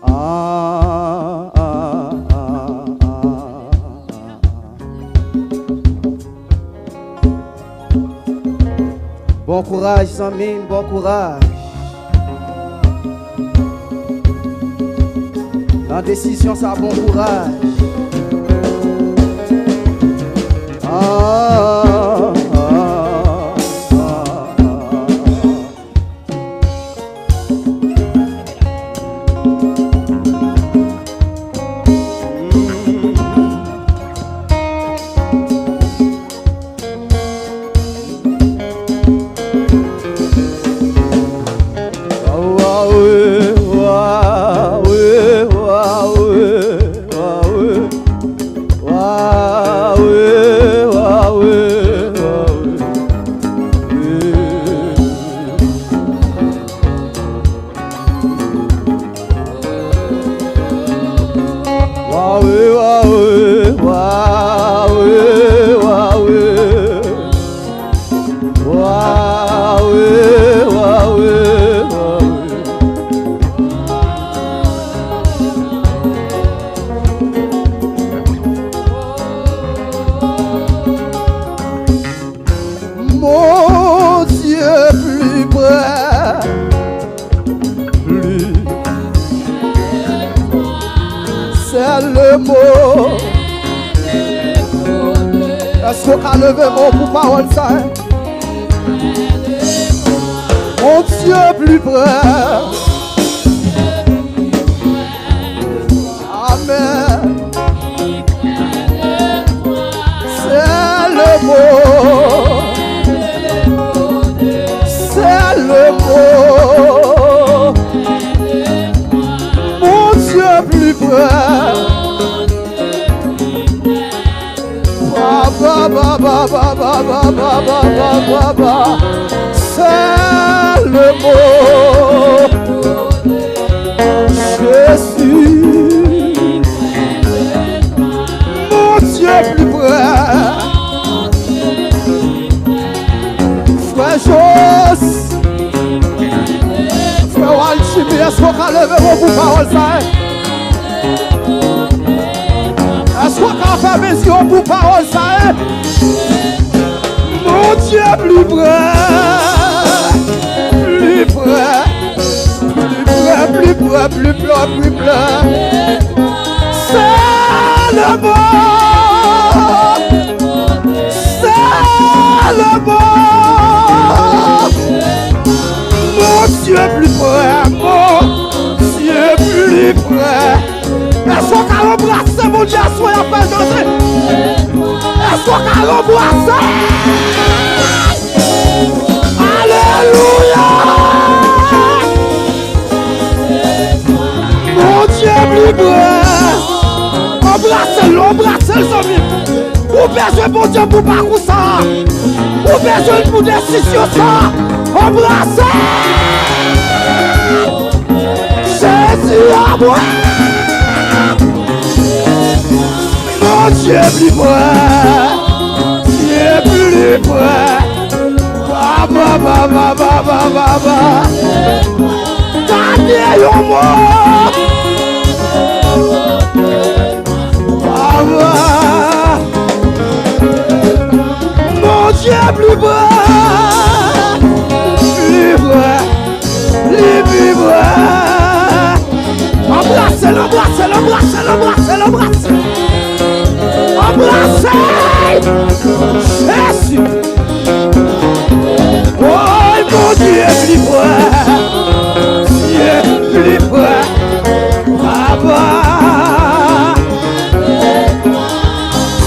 Ah, ah, ah, ah. Bon courage, Samine, bon courage. La décision, ça bon courage. Ah, ah, ah, mon Dieu plus près, plus c'est le mot. Est-ce qu'on a levé mon pour parole ça? Mon Dieu plus près. Amen. C'est le mot. C'est le mot. Mon Dieu plus près. Ba, ba, ba, ba, ba, ba, ba, ba, ba, ba. C'est le mot. Jésus. Mon Dieu plus près. Frère Jos, frère Walchimi, est-ce qu'on a levé mon bout parole ça? Est-ce qu'on a fait vision pour parole ça? Mon Dieu plus près, plus près, plus près, plus près, plus près, plus près. C'est le mot. C'est le mot. Mon Dieu plus près, mon Dieu plus près. Est-ce qu'on a embrassé mon Dieu à soi et à faire danser? Est-ce qu'on a embrassé? Alléluia! Mon Dieu plus près. Embrassez-le, embrassez-le, amis. Ou besoin mon Dieu pour parcours ça. Ou besoin pour décision ça. Embrassez! Jésus à moi. Mon Dieu plus près, Dieu plus près. Ba ba ba ba ba ba ba. Gardez un mot. Ba. Mon Dieu plus près, plus près, plus près. Embrassez, l'embrassez, l'embrassez, l'embrassez, l'embrassez. Embrassez Jésus. Oh mon Dieu plus près, Dieu plus près. Papa,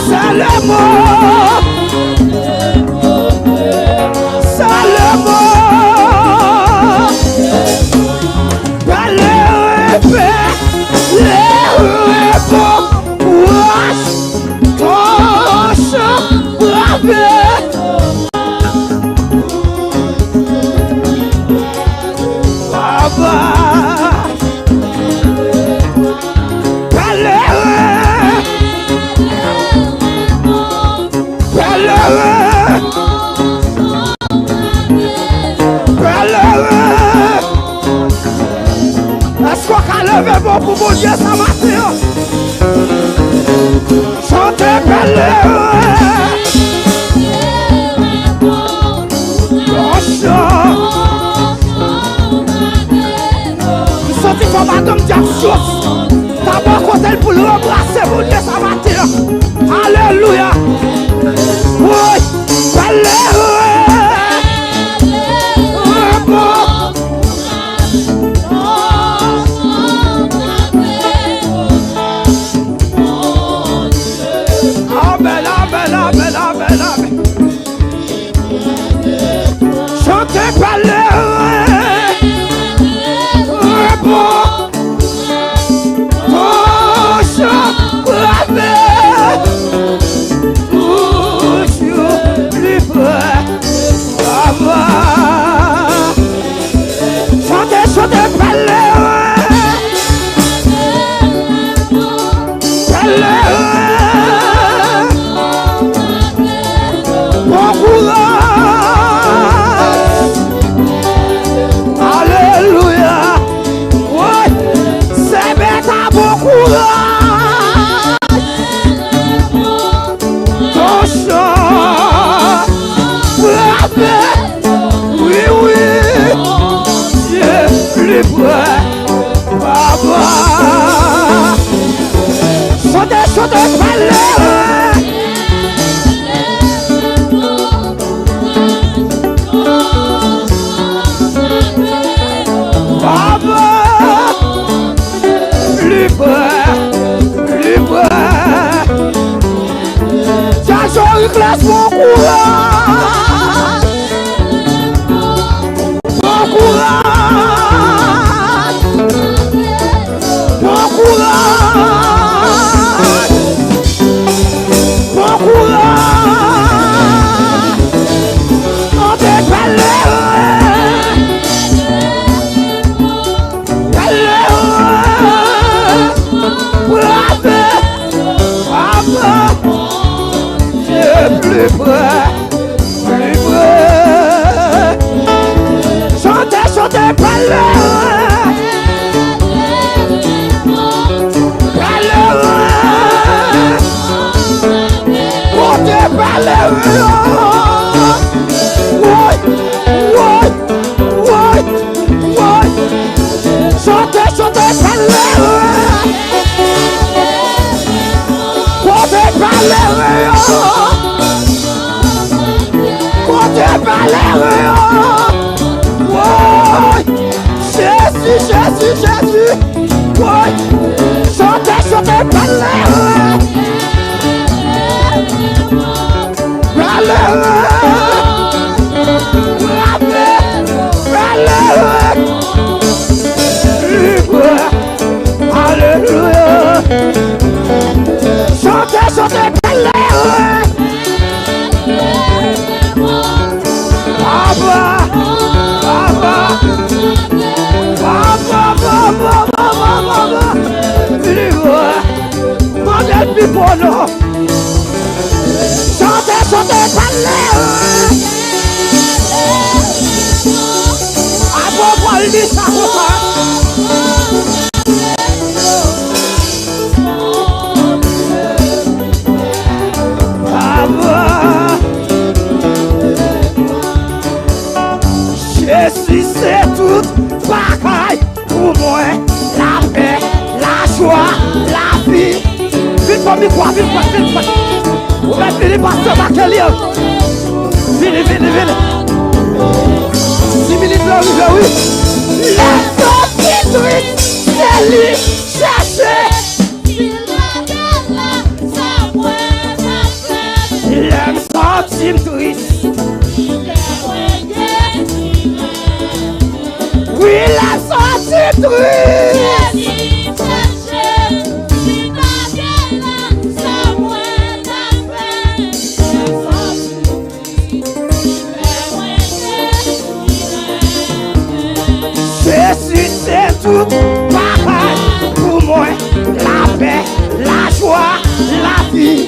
c'est le mot. C'est le mot. Les repos. levez-vous pour mon Dieu, ça matin. Chantez belle. Nous sommes pour madame Diakchos. D'abord, quand elle pour le remplacer, mon Dieu, ça matin. Alléluia. Oui, belle. Amen, amen, amen, amen, amen. Chantez par le classe mon courage, mon courage, mon courage, mon courage, on te plus près, plus près. Chantez, chantez, parlez. Parlez. Comptez, parlez. Oui, oui, oui, oui. Chantez, chantez, parlez. Comptez, parlez. Jésus, Jésus, Jésus. Oui. Chantez, chantez, parlez. Alléluia. Chantez, chantez, parlez. Chantez, chantez, parlez. Avant pour lui ça Jésus c'est tout bagaille pour moi, la paix, la joie, la vie. Vite pour moi, vite pour moi. Vous m'avez fini par ce bac-là. Venez, venez, venez. 6 minutes là, oui. Les sorties, c'est lui chercher. Les sorties tristes. Oui, la sortie triste. Jésus, c'est tout pareil pour moi. La paix, la joie, la vie.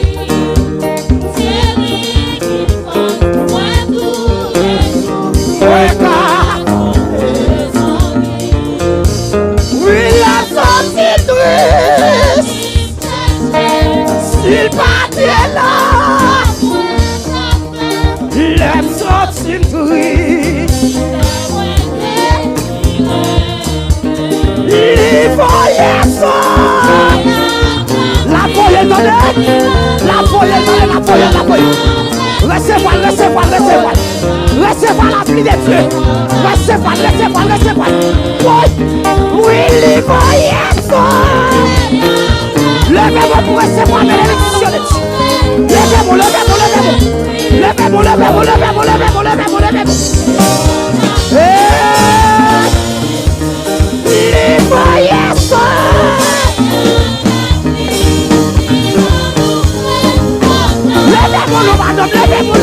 il partit là. L'aime sorti une cri. Il voyait ça. La folie donnée. La folie donnée, la folie. Recevez-moi. Recevez la pluie de Dieu. Recevez-moi. Oui, il voyait ça. Levez-moi pour recevoir la bénédiction de Dieu. Levez-moi. Il voyait ça. Levez-moi, madame, levez-moi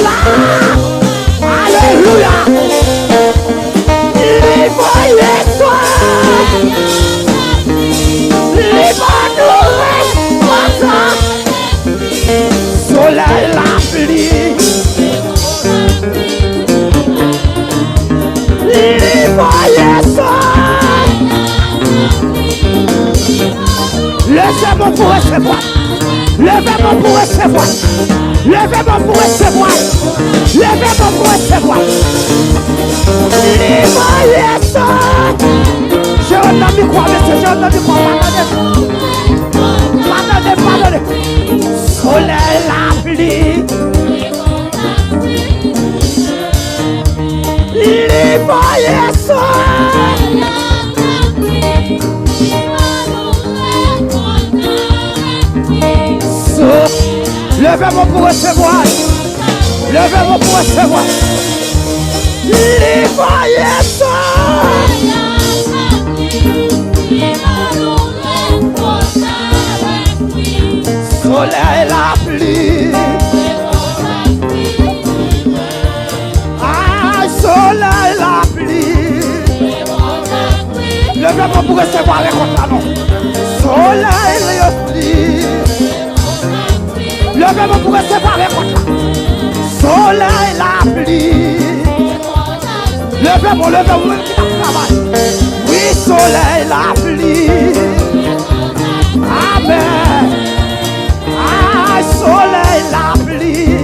là. Alléluia. Il voyait ça. Soleil la pluie. Il voyait ça. Levez-moi pour recevoir. Levez-moi pour recevoir. Il voyait ça. J'ai entendu quoi, monsieur? Pardonnez. Soleil la pluie. Il voyait ça. Levez-moi pour recevoir. Il voyait ça. Soleil la pluie. Ah, soleil la pluie. Levez-moi pour recevoir les contrats. Soleil la pluie. Levez-moi pour recevoir les contrats. Soleil la pluie. Levez-moi qui travaille. Oui, soleil la pluie. Amen. Ah, soleil la pluie.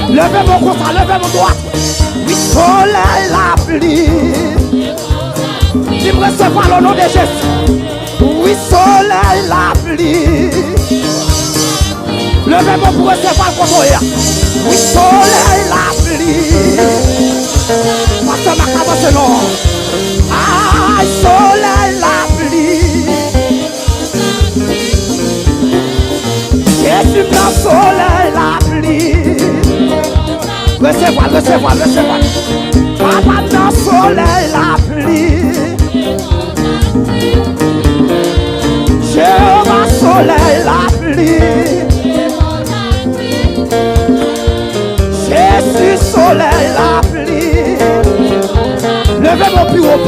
Levez-moi comme ça, levez-moi droite. Oui, soleil la pluie. Tu me recevoir le nom de Jésus. Oui, soleil la pluie. Levez-moi pour recevoir le contrôle. Oui, soleil la pluie. Pasteur Macabre, c'est non. Ah, soleil la pluie. Jésus dans soleil la pluie. Recevoir. Papa dans soleil la pluie. Jéhovah soleil la pluie. Jésus soleil la pluie. Levez-moi plus haut.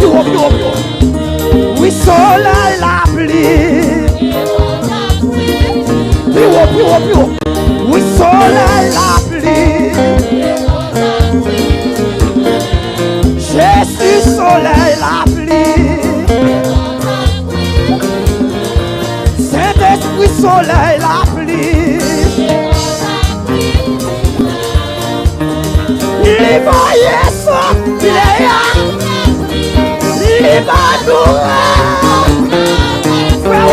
Oui, soleil la pluie. Plus haut. Oui, soleil la pluie. Jésus soleil la pluie. Saint-Esprit soleil la pluie. Il voyait ça, il va nous. Frère,